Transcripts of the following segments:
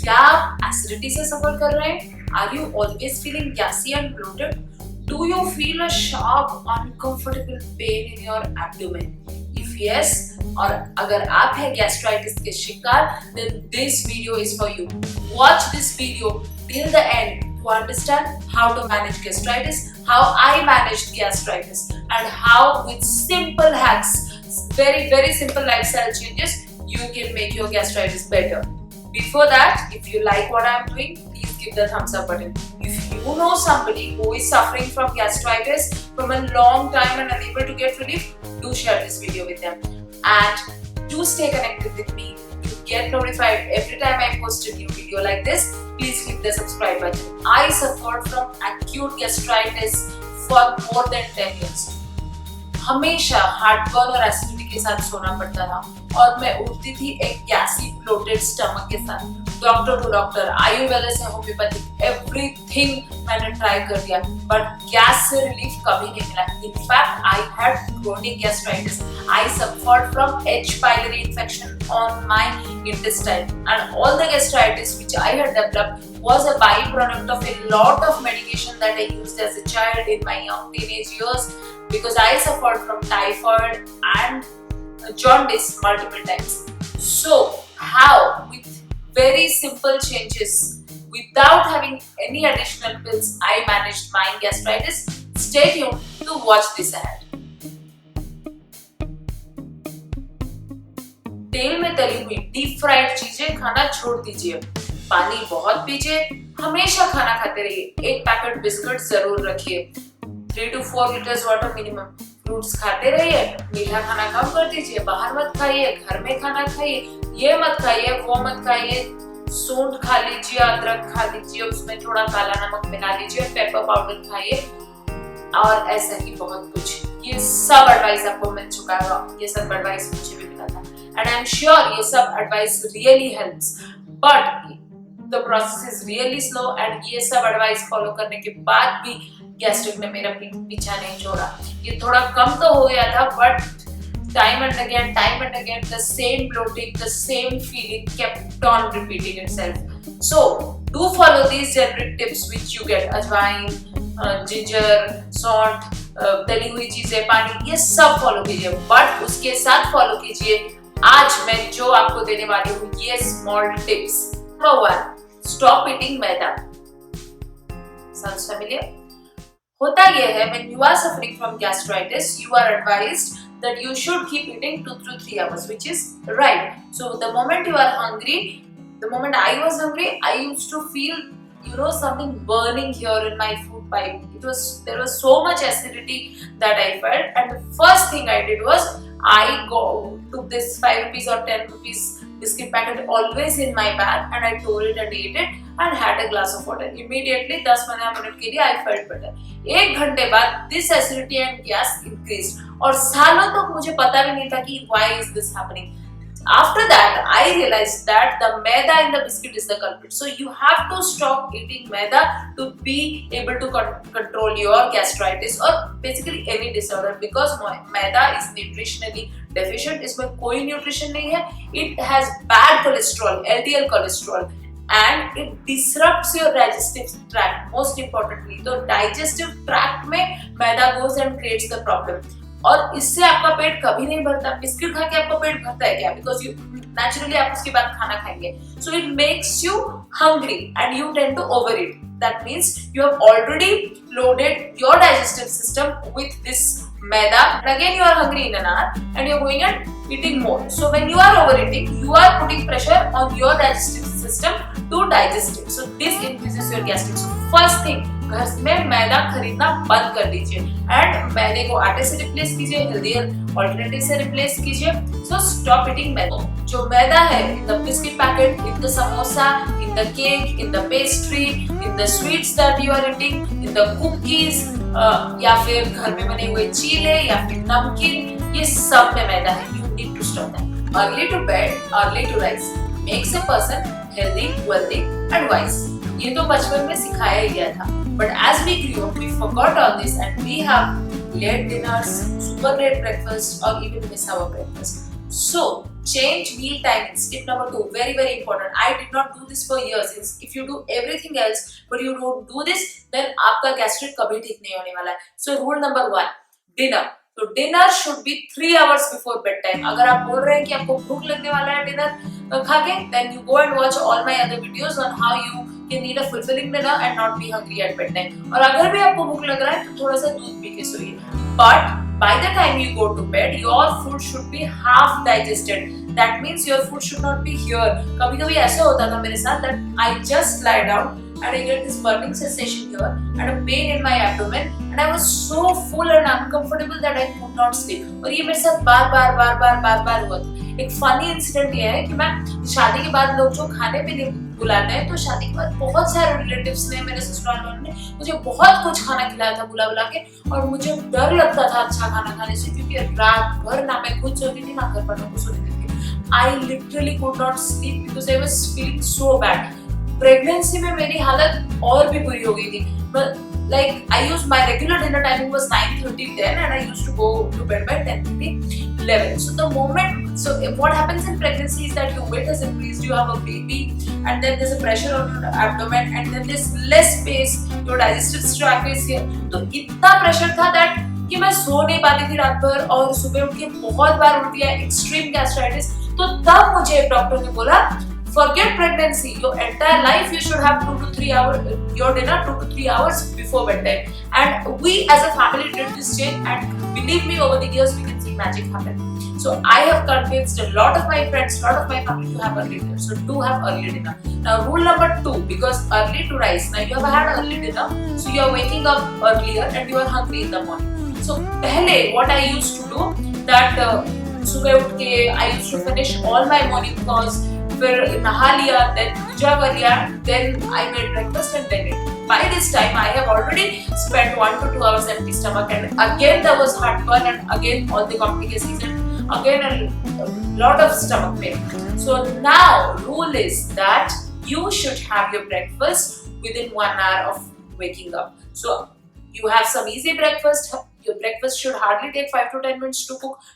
क्या आप एसिडिटी से सफर कर रहे हैं? Are you always feeling gassy and bloated? Do you feel a sharp uncomfortable pain in your abdomen? If yes, और अगर आप है गैस्ट्राइटिस के शिकार, then this video is for you. Watch this video till the end to understand how to manage gastritis, how I managed gastritis, and how with simple hacks, very simple lifestyle changes, you can make your gastritis better. Before that, if you like what I am doing, please give the thumbs up button. If you know somebody who is suffering from gastritis from a long time and unable to get relief, do share this video with them. And do stay connected with me to get notified every time I post a new video like this. Please click the subscribe button. I suffered from acute gastritis for more than 10 years. हमेशा heartburn और acidity के साथ सोना पड़ता था और मैं उठती थी एक गैसी ब्लोटेड स्टमक के साथ। डॉक्टर टू डॉक्टर, आयुर्वेद से होम्योपैथिक, एवरीथिंग मैंने ट्राई कर दिया, बट गैस से रिलीफ कभी नहीं मिला। In fact I had chronic gastritis. I suffered from H. pylori infection on my intestine, and all the gastritis which I had developed was a byproduct of a lot of medication that I used as a child in my young teenage years, because I suffered from typhoid and jaundice multiple times. So how, with very simple changes, without having any additional pills, I managed my gastritis? Stay tuned to watch this ahead. तेल में तली हुई deep fried चीजें खाना छोड़ दीजिए। पानी बहुत पीजिए। हमेशा खाना खाते रहिए। एक पैकेट बिस्कुट जरूर रखिए। 3 to 4 liters water minimum. Fruits खाते रहिए। मीठा खाना कम कर दीजिए। बाहर मत खाइए, घर में खाना खाइए। ये मत खाइए, वो मत खाइए। सूंठ खा लीजिए, अदरक खा लीजिए, उसमें थोड़ा काला नमक मिला लीजिए, पेपर पाउडर खाइए, और ऐसा ही बहुत कुछ। ये सब एडवाइस आपको मिल चुका है। ये सब एडवाइस मुझे भी मिला था, and I'm sure ये सब advice really helps, but the process is really slow, and ये सब एडवाइस फॉलो करने के बाद भी गैस्ट्रिक ने मेरा पीछा नहीं छोड़ा। ये थोड़ा कम तो हो गया था, but time and again the same bloating, the same feeling kept on repeating itself. So do follow these generic tips which you get: अजवाइन, जिंजर, सॉल्ट, तली हुई चीजें, पानी, ये सब फॉलो कीजिए, बट उसके साथ फॉलो कीजिए आज मैं जो आपको देने वाली हूँ ये small tips. Number 1, stop eating maida. Sounds familiar? होता यह है, when you are suffering from gastritis, you are advised that you should keep eating 2 to 3 hours, which is right. So the moment you are hungry, the moment I was hungry, I used to feel, something burning here in my food pipe. There was so much acidity that I felt, and the first thing I did was I took this 5 rupees or 10 rupees biscuit packet always in my bag, and I tore it and ate it and had a glass of water. Immediately 10-15 minute के लिए I felt better. 1 घंटे बाद this acidity and gas increased, और सालों तक मुझे पता भी नहीं था कि why is this happening. After that, I realized that the maida in the biscuit is the culprit. So you have to stop eating maida to be able to control your gastritis or basically any disorder, because maida is nutritionally deficient. इसमें कोई nutrition नहीं है. It has bad cholesterol, LDL cholesterol, and it disrupts your digestive tract. Most importantly, तो digestive tract में maida goes and creates the problem. और इससे आपका पेट कभी नहीं भरता। बिस्किट खा के आपका पेट भरता है क्या? बिकॉज यू नेचुरली आप उसके बाद खाना खाएंगे, so it makes you hungry and you tend to overeat. That means you have already loaded your digestive system with this maida, and again you are hungry in an hour and you are going and eating more. So when you are overeating, you are putting pressure on your digestive system to digest it. So this increases your gastric. So first thing, घर में मैदा खरीदना बंद कर दीजिए, and मैदे को आटे से रिप्लेस कीजिए, हेल्दियर ऑल्टरनेटिव से रिप्लेस कीजिए। So stop eating maida. जो मैदा है in the biscuit packet, in the samosa, in the cake, in the pastry, in the sweets that you are eating, in the cookies, या फिर घर में बने हुए चीले या फिर नमकीन, ये सब में मैदा है। You need to stop that. Early to bed, early to rise makes a person healthy, wealthy and wise. ये तो बचपन में सिखाया ही गया था, but as we grew up, we forgot all this, and we have late dinners, super late breakfast, or even miss our breakfast. So Change meal timings. Tip number 2, very very important. I did not do this for years. If you do everything else but you don't do this, then आपका gastric कभी ठीक नहीं होने वाला है. So rule number 1, dinner. तो dinner should be 3 hours before bed time. अगर आप बोल रहे हैं कि आपको भूख लगने वाला है डिनर खा के, then you go and watch all my other videos on how you can eat a fulfilling dinner and not be hungry at bed time. और अगर भी आपको भूख लग रहा है तो थोड़ा सा दूध पी के सोइए. But by the time you go to bed, your food should be half digested. That means your food should not be here. कभी-कभी ऐसा होता था मेरे साथ that I just lie down and I get this burning sensation here and a pain in my abdomen and I was so full and uncomfortable that I could not sleep. और ये मेरे साथ बार-बार हुआ था. एक फनी इंसिडेंट ये है कि मैं शादी के बाद लोग जो खाने पे बुलाते हैं, तो शादी के बाद बहुत सारे रिलेटिव्स ने, मेरे ससुराल वालों ने मुझे बहुत कुछ खाना खिलाया था बुला के, और मुझे डर लगता था अच्छा खाना खाने से, क्योंकि रात भर ना मैं खुद सोती थी ना घर पर लोग सोती थी. I literally could not sleep because I was feeling so bad. Pregnancy में मेरी हालत और भी बुरी हो गई थी. Like I used my regular dinner timing was 9:30 10 and I used to go to bed by 10:30 11. So what happens in pregnancy is that your weight has increased, you have a baby, and then there's a pressure on your abdomen, and then there's less space, your digestive tract is here. तो इतना pressure था that कि मैं सो नहीं पाती थी रात भर, और सुबह उठ के बहुत बार उल्टी है, एक्सट्रीम गैस्ट्राइटिस. तो तब मुझे एक डॉक्टर ने बोला, forget pregnancy, your entire life you should have 2 to 3 hours your dinner 2 to 3 hours before bedtime. And we as a family did this change, and believe me, over the years we can see magic happen. So I have convinced a lot of my friends, lot of my family to have early dinner. So do have early dinner. Now rule number 2, because early to rise, now you have had early dinner, so you are waking up earlier and you are hungry in the morning. So pehle what I used to do that सुबह उठ के I used to finish all my morning calls, फिर नहा लिया, then पूजा कर लिया, then I made breakfast and then eat. By this time I have already spent 1 to 2 hours empty stomach, and again there was heartburn, and again all the complications, and again a lot of stomach pain. So now rule is that you should have your breakfast within 1 hour of waking up. So you have some easy breakfast. Your breakfast should hardly take 5 to 10 minutes to cook.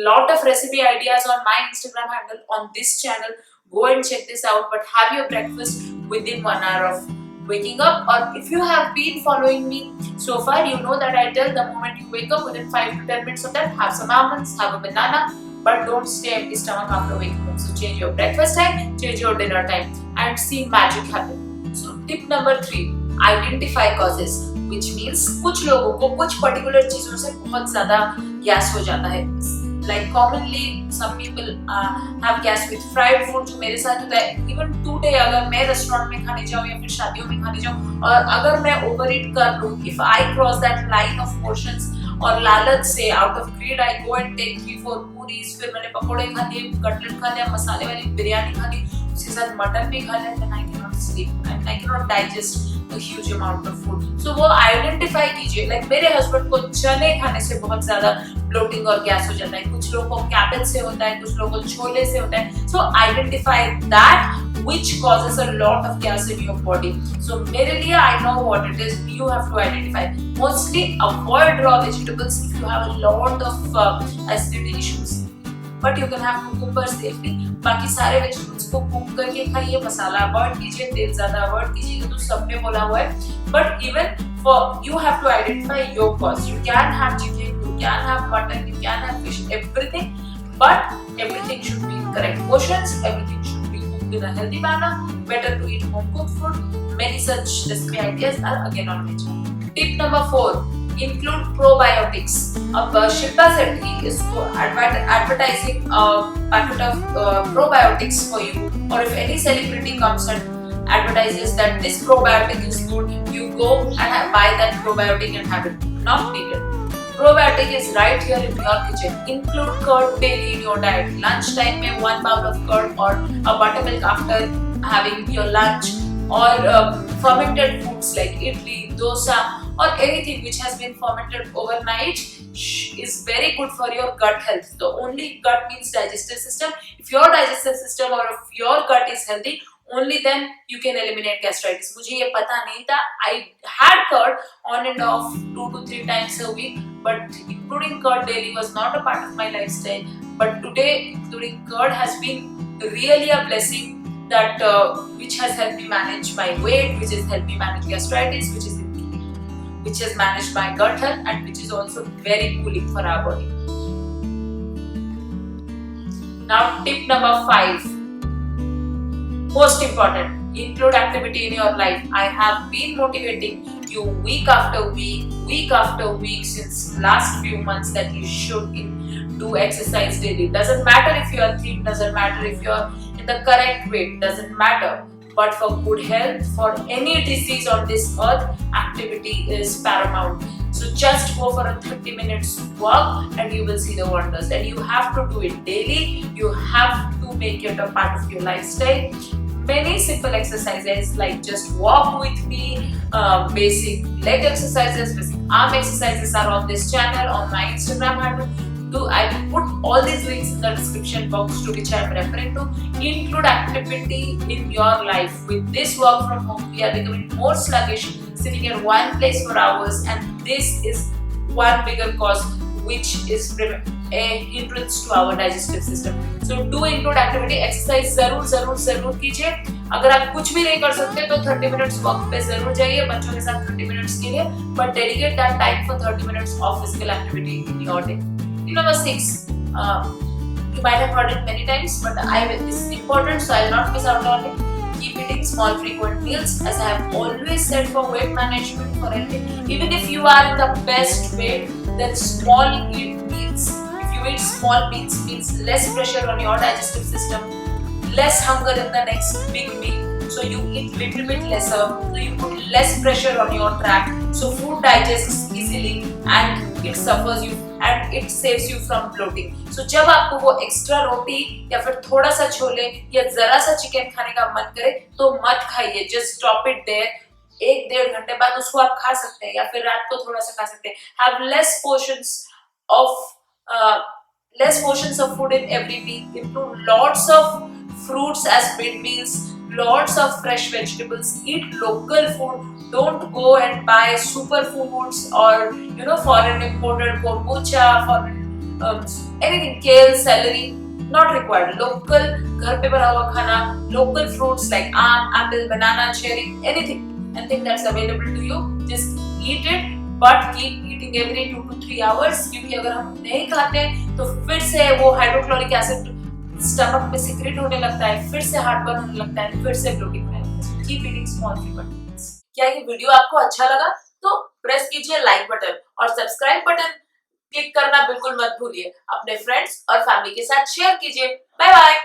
Lot of recipe ideas on my Instagram handle, on this channel. Go and check this out, but have your breakfast within 1 hour of waking up. Or if you have been following me so far, you know that I tell the moment you wake up, within 5 to 10 minutes of that, have some almonds, have a banana, but don't stay empty stomach after waking up. So change your breakfast time, change your dinner time, and see magic happen. So tip number 3, identify causes, which means कुछ लोगों को कुछ particular चीजों से बहुत ज्यादा gas हो जाता है. Like commonly some people have gas with fried food, जो मेरे साथ होता है. Even today अगर मैं रेस्टोरेंट में खाने जाऊँ या फिर शादियों में खाने जाऊँ, और अगर मैं overeat कर लूँ, if I cross that line of portions, और लालच से out of greed I go and take 3-4 puris, फिर मैंने पकोड़े खा लिए, कटलेट खा लिया, मसाले वाली बिरयानी खा ली, उसके साथ मटन भी खा लिया, then I cannot sleep and I cannot digest a huge amount of food. So वो identify कीजिए. Like मेरे husband को चने खाने से बहुत ज़्यादा bloating और गैस हो जाता है, कुछ लोगों को cabbage से होता है, कुछ लोगों को छोले से होता है. So identify that which causes a lot of gas in your body. So मेरे लिए I know what it is. You have to identify. Mostly avoid raw vegetables if you have a lot of acidity issues. But you can have cucumber safely. बाकी सारे vegetables को cook करके खाइए, मसाला avoid कीजिए, तेल ज्यादा अवॉइड कीजिए, तो सब में बोला हुआ है. But even for you have to identify your cause. You can have chicken, you can have mutton, you can have fish, everything, but everything should be in correct portions. Everything should be cooked in a healthy manner. Better to eat home cooked food. Many such recipe ideas are again on my channel. Tip number 4. Include probiotics. अब शिल्पा शेट्टी इसको advertising a packet of probiotics for you, or if any celebrity comes and advertises that this probiotic is good, you go and buy that probiotic and have it. Not needed. Probiotic is right here in your kitchen. Include curd daily in your diet. Lunch time में 1 bowl of curd or a buttermilk after having your lunch, or fermented foods like idli, dosa, or anything which has been fermented overnight is very good for your gut health. So only gut means digestive system. If your digestive system or if your gut is healthy, only then you can eliminate gastritis. मुझे ये पता नहीं था. I had curd on and off 2 to 3 times a week, but including curd daily was not a part of my lifestyle. but today curd has been really a blessing that which has helped me manage my weight, which has helped me manage gastritis, which has managed my gut health, and which is also very cooling for our body. Now tip number 5, most important, include activity in your life. I have been motivating you week after week since last few months that you should do exercise daily. Doesn't matter if you are thin, doesn't matter if you are in the correct weight, doesn't matter. But for good health, for any disease on this earth, activity is paramount. So just go for a 30 minutes walk and you will see the wonders. And you have to do it daily. You have to make it a part of your lifestyle. Many simple exercises like just walk with me, basic leg exercises, basic arm exercises are on this channel, on my Instagram handle. I put all these links in the description box to which I am referring to. Include activity in your life. With this work from home, we are becoming more sluggish, sitting in one place for hours, and this is one bigger cause which is a hindrance to our digestive system. So do include activity. Exercise जरूर कीजिए. अगर आप कुछ भी नहीं कर सकते तो 30 minutes walk पे जरूर जाइए बच्चों के साथ 30 minutes के लिए, but dedicate that time for 30 minutes of physical activity in your day. Number 6, you might have heard it many times, but this is important, so I will not miss out on it. Keep eating small frequent meals, as I have always said for weight management, for anything. Even if you are in the best weight, then small meals, if you eat small meals, means less pressure on your digestive system, less hunger in the next big meal. So you eat little bit lesser, so you put less pressure on your tract, so food digests easily and it suffers you and it saves you from bloating. So जब आपको वो extra रोटी या फिर थोड़ा सा छोले या जरा सा चिकन खाने का मन करे तो मत खाइए, जस्ट स्टॉप इट देयर. 1-1.5 घंटे बाद उसको आप खा सकते हैं या फिर रात को थोड़ा सा खा सकते हैं. Have less portions of food in every meal. Include lots of fruits as mid-meals, lots of fresh vegetables, eat local food. Don't go and buy superfoods or foreign imported kombucha, anything, kale, celery, not required. Local, घर पे बना हुआ खाना, local fruits like apple, banana, cherry, anything that's available to you, just eat it. But keep eating every 2 to 3 hours, क्योंकि अगर हम नहीं खाते तो फिर से वो हाइड्रोक्लोरिक एसिड स्टमक में सिक्रेट होने लगता है, फिर से हार्टबर्न होने लगता है, फिर से ब्लोटिंग होने लगता है. Keep eating small frequent meals. क्या ये वीडियो आपको अच्छा लगा तो प्रेस कीजिए लाइक बटन और सब्सक्राइब बटन क्लिक करना बिल्कुल मत भूलिए. अपने फ्रेंड्स और फैमिली के साथ शेयर कीजिए. Bye bye.